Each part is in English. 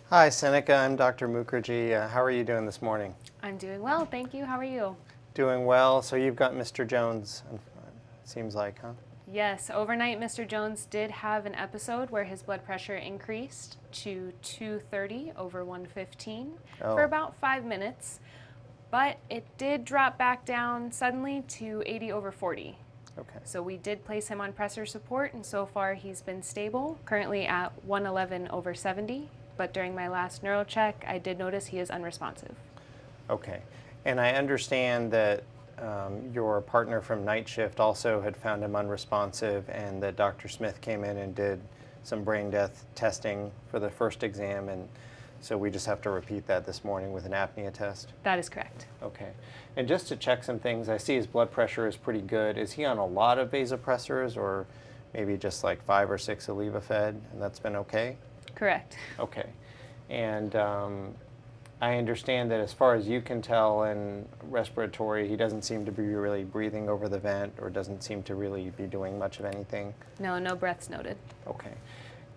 Hi, Seneca. I'm Dr. Mukherjee. How are you doing this morning? I'm doing well, thank you. How are you? Doing well. So you've got Mr. Jones, it seems like, huh? Yes, overnight Mr. Jones did have an episode where his blood pressure increased to 230 over 115 for Oh, about 5 minutes, but it did drop back down suddenly to 80 over 40. okay. So we did place him on pressor support, and so far he's been stable, currently at 111 over 70. But during my last neural check, I did notice he is unresponsive. Okay. And I understand that your partner from night shift also had found him unresponsive, and that Dr. Smith came in and did some brain death testing for the first exam, and so we just have to repeat that this morning with an apnea test. That is correct. Okay. And just to check some things, I see his blood pressure is pretty good. Is he on a lot of vasopressors, or maybe just like 5 or 6 Alevafed, and that's been okay? Correct. Okay. And I understand that as far as you can tell in respiratory, he doesn't seem to be really breathing over the vent, or doesn't seem to really be doing much of anything. No breaths noted. Okay.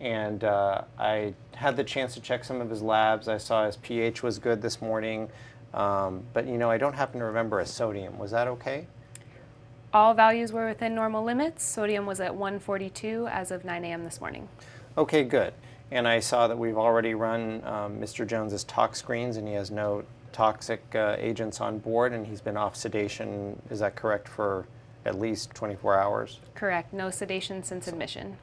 And I had the chance to check some of his labs. I saw his pH was good this morning, but I don't happen to remember his sodium. Was that okay? All values were within normal limits. Sodium was at 142 as of 9 a.m. this morning. Okay, good. And I saw that we've already run Mr. Jones's tox screens, and he has no toxic agents on board, and he's been off sedation, is that correct, for at least 24 hours? Correct. No sedation since admission.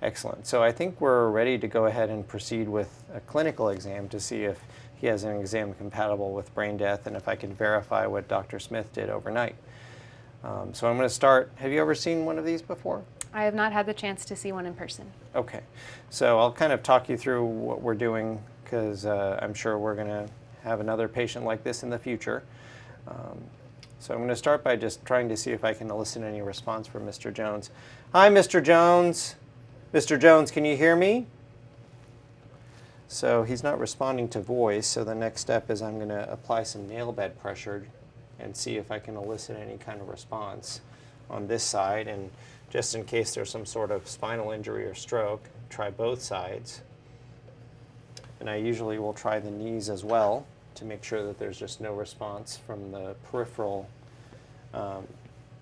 Excellent. So I think we're ready to go ahead and proceed with a clinical exam to see if he has an exam compatible with brain death, and if I can verify what Dr. Smith did overnight. So I'm going to start. Have you ever seen one of these before? I have not had the chance to see one in person. Okay, so I'll kind of talk you through what we're doing, because I'm sure we're going to have another patient like this in the future. So I'm going to start by just trying to see if I can elicit any response from Mr. Jones. Hi, Mr. Jones. Mr. Jones, can you hear me? So he's not responding to voice, so the next step is I'm going to apply some nail bed pressure and see if I can elicit any kind of response on this side. And just in case there's some sort of spinal injury or stroke, try both sides. And I usually will try the knees as well to make sure that there's just no response from the peripheral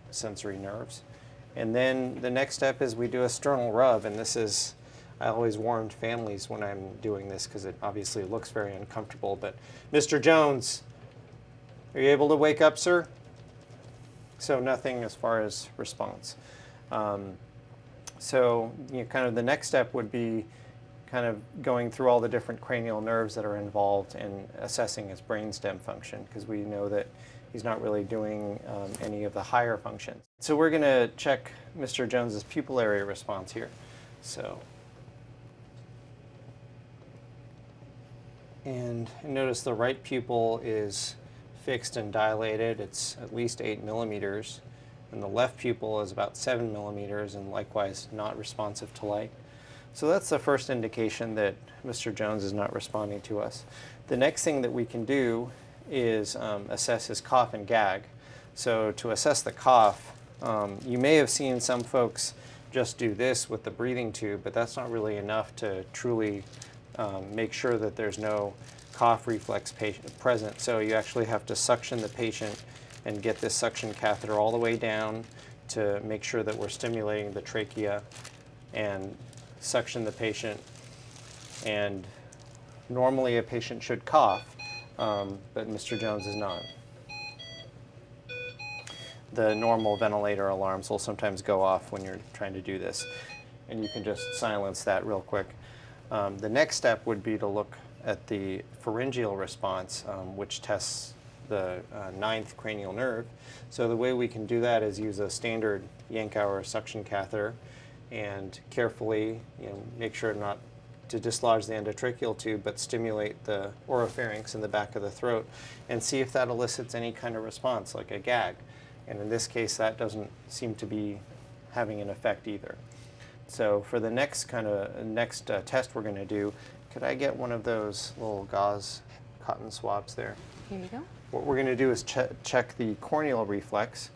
sensory nerves. And then the next step is we do a sternal rub, and this is, I always warned families when I'm doing this because it obviously looks very uncomfortable, but Mr. Jones, are you able to wake up, sir? So nothing as far as response. So kind of the next step would be kind of going through all the different cranial nerves that are involved in assessing his brainstem function, because we know that he's not really doing any of the higher functions. So we're going to check Mr. Jones's pupillary response here. And notice the right pupil is fixed and dilated. It's at least 8 millimeters. And the left pupil is about 7 millimeters, and likewise not responsive to light. So that's the first indication that Mr. Jones is not responding to us. The next thing that we can do is assess his coffin gag. So to assess the cough, you may have seen some folks just do this with the breathing tube, but that's not really enough to truly make sure that there's no cough reflex present. So you actually have to suction the patient and get this suction catheter all the way down to make sure that we're stimulating the trachea, and suction the patient. And normally a patient should cough, but Mr. Jones is not. The normal ventilator alarms will sometimes go off when you're trying to do this, and you can just silence that real quick. The next step would be to look at the pharyngeal response, which tests the 9th cranial nerve. So the way we can do that is use a standard Yankauer suction catheter and carefully make sure not to dislodge the endotracheal tube, but stimulate the oropharynx in the back of the throat and see if that elicits any kind of response, like a gag. And in this case, that doesn't seem to be having an effect either. So for the next test we're going to do, could I get one of those little gauze cotton swabs there? Here you go. What we're going to do is check the corneal reflex.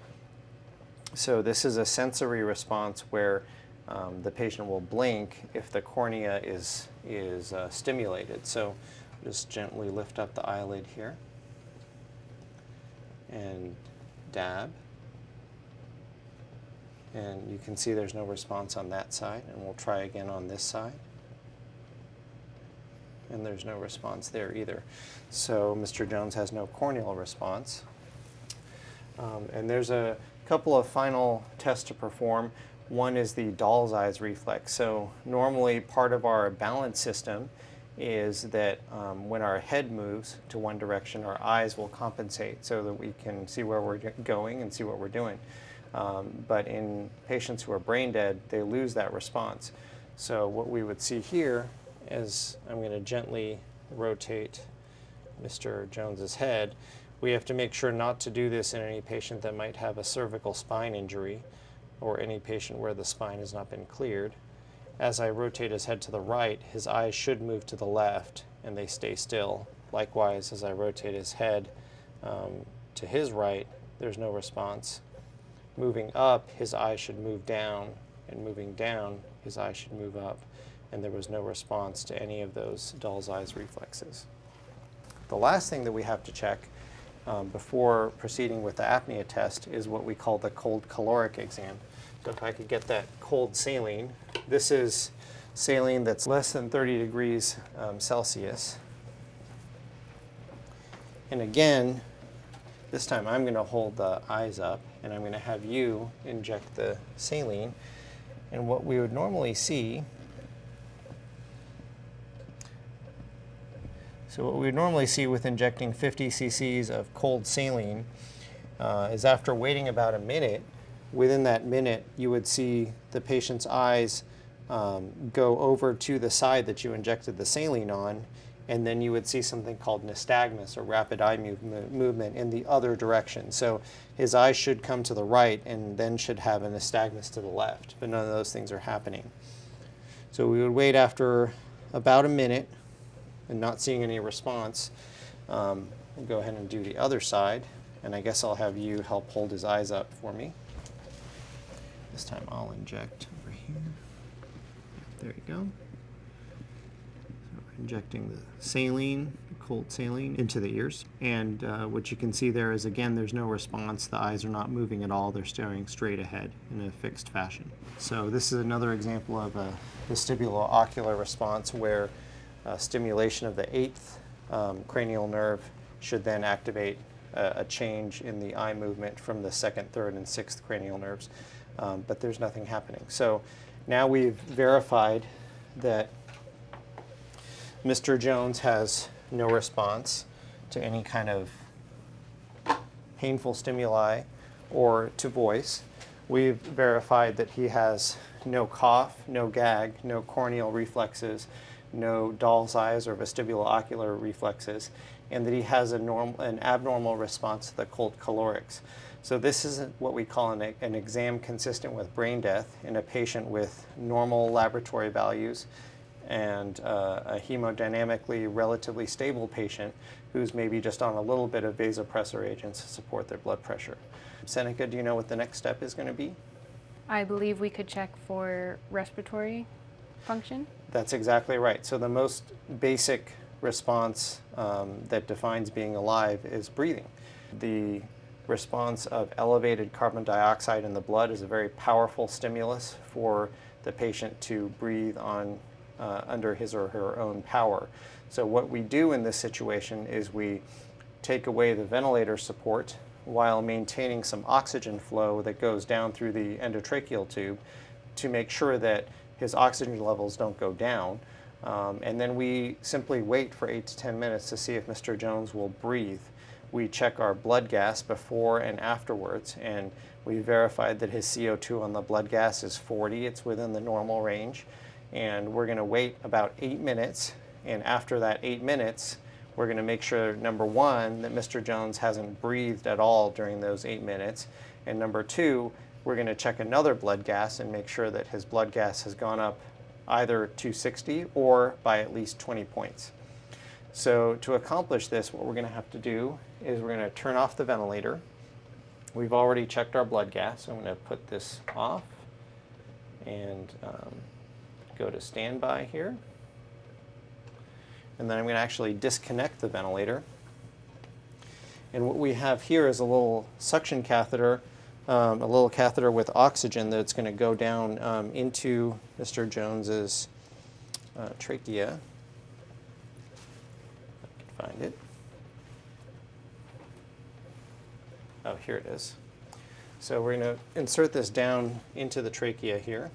So this is a sensory response where the patient will blink if the cornea is stimulated. So just gently lift up the eyelid here and dab. And you can see there's no response on that side, and we'll try again on this side. And there's no response there either. So Mr. Jones has no corneal response. And there's a couple of final tests to perform. One is the doll's eyes reflex. So normally part of our balance system is that when our head moves to one direction, our eyes will compensate so that we can see where we're going and see what we're doing. But in patients who are brain dead, they lose that response. So what we would see here is, I'm going to gently rotate Mr. Jones's head. We have to make sure not to do this in any patient that might have a cervical spine injury or any patient where the spine has not been cleared. As I rotate his head to the right, his eyes should move to the left and they stay still. Likewise, as I rotate his head to his right, there's no response. Moving up, his eyes should move down, and moving down, his eyes should move up, and there was no response to any of those doll's eyes reflexes. The last thing that we have to check before proceeding with the apnea test is what we call the cold caloric exam. So if I could get that cold saline, this is saline that's less than 30 degrees Celsius. And again, this time I'm going to hold the eyes up and I'm going to have you inject the saline. And what we would normally see, with injecting 50 cc's of cold saline is after waiting about a minute, within that minute you would see the patient's eyes go over to the side that you injected the saline on, and then you would see something called nystagmus, or rapid eye movement in the other direction. So his eyes should come to the right and then should have a nystagmus to the left, but none of those things are happening. So we would wait after about a minute and not seeing any response. We'll go ahead and do the other side, and I guess I'll have you help hold his eyes up for me. This time I'll inject over here. There you go. Injecting the saline, cold saline, into the ears. And what you can see there is, again, there's no response. The eyes are not moving at all. They're staring straight ahead in a fixed fashion. So this is another example of a vestibulo-ocular response where stimulation of the 8th cranial nerve should then activate a change in the eye movement from the 2nd, 3rd, and 6th cranial nerves. But there's nothing happening. So now we've verified that Mr. Jones has no response to any kind of painful stimuli or to voice. We've verified that he has no cough, no gag, no corneal reflexes, no doll's eyes or vestibulo-ocular reflexes, and that he has an abnormal response to the cold calorics. So this is what we call an exam consistent with brain death in a patient with normal laboratory values and a hemodynamically relatively stable patient who's maybe just on a little bit of vasopressor agents to support their blood pressure. Seneca, do you know what the next step is going to be? I believe we could check for respiratory function. That's exactly right. So the most basic response that defines being alive is breathing. The response of elevated carbon dioxide in the blood is a very powerful stimulus for the patient to breathe on under his or her own power. So what we do in this situation is we take away the ventilator support while maintaining some oxygen flow that goes down through the endotracheal tube to make sure that his oxygen levels don't go down. And then we simply wait for 8 to 10 minutes to see if Mr. Jones will breathe. We check our blood gas before and afterwards, and we verified that his CO2 on the blood gas is 40. It's within the normal range. And we're going to wait about 8 minutes, and after that 8 minutes, we're going to make sure, number one, that Mr. Jones hasn't breathed at all during those 8 minutes, and number two, we're going to check another blood gas and make sure that his blood gas has gone up either to 60 or by at least 20 points. So to accomplish this, what we're going to have to do is we're going to turn off the ventilator. We've already checked our blood gas, so I'm going to put this off and go to standby here. And then I'm going to actually disconnect the ventilator. And what we have here is a little suction catheter, a little catheter with oxygen that's going to go down into Mr. Jones's trachea. If I can find it. Oh, here it is. So we're going to insert this down into the trachea here,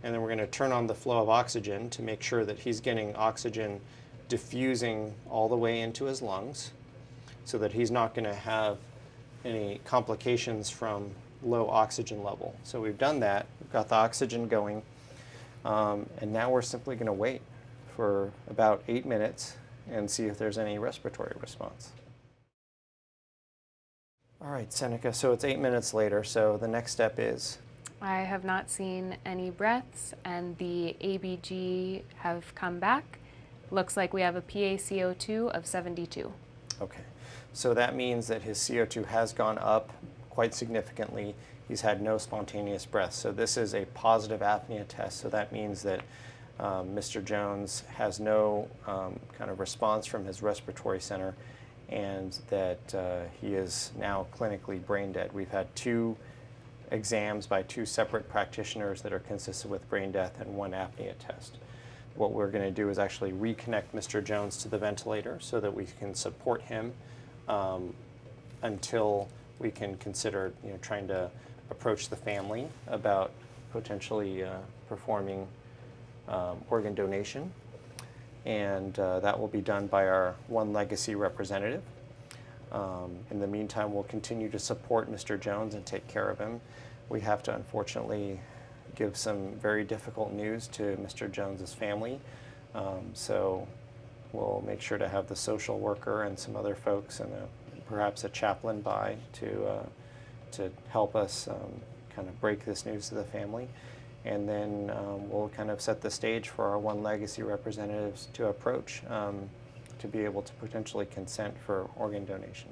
and then we're going to turn on the flow of oxygen to make sure that he's getting oxygen diffusing all the way into his lungs, so that he's not going to have any complications from low oxygen level. So we've done that. We've got the oxygen going, and now we're simply going to wait for about 8 minutes and see if there's any respiratory response. All right, Seneca, so it's 8 minutes later, so the next step is? I have not seen any breaths, and the ABG have come back. Looks like we have a PaCO2 of 72. Okay, so that means that his CO2 has gone up quite significantly. He's had no spontaneous breaths. So this is a positive apnea test, so that means that Mr. Jones has no kind of response from his respiratory center, and that he is now clinically brain dead. We've had 2 exams by 2 separate practitioners that are consistent with brain death and 1 apnea test. What we're going to do is actually reconnect Mr. Jones to the ventilator so that we can support him until we can consider, trying to approach the family about potentially performing organ donation. And that will be done by our OneLegacy representative. In the meantime, we'll continue to support Mr. Jones and take care of him. We have to, unfortunately, give some very difficult news to Mr. Jones's family. So we'll make sure to have the social worker and some other folks and perhaps a chaplain by to help us kind of break this news to the family. And then we'll kind of set the stage for our OneLegacy representatives to approach to be able to potentially consent for organ donation.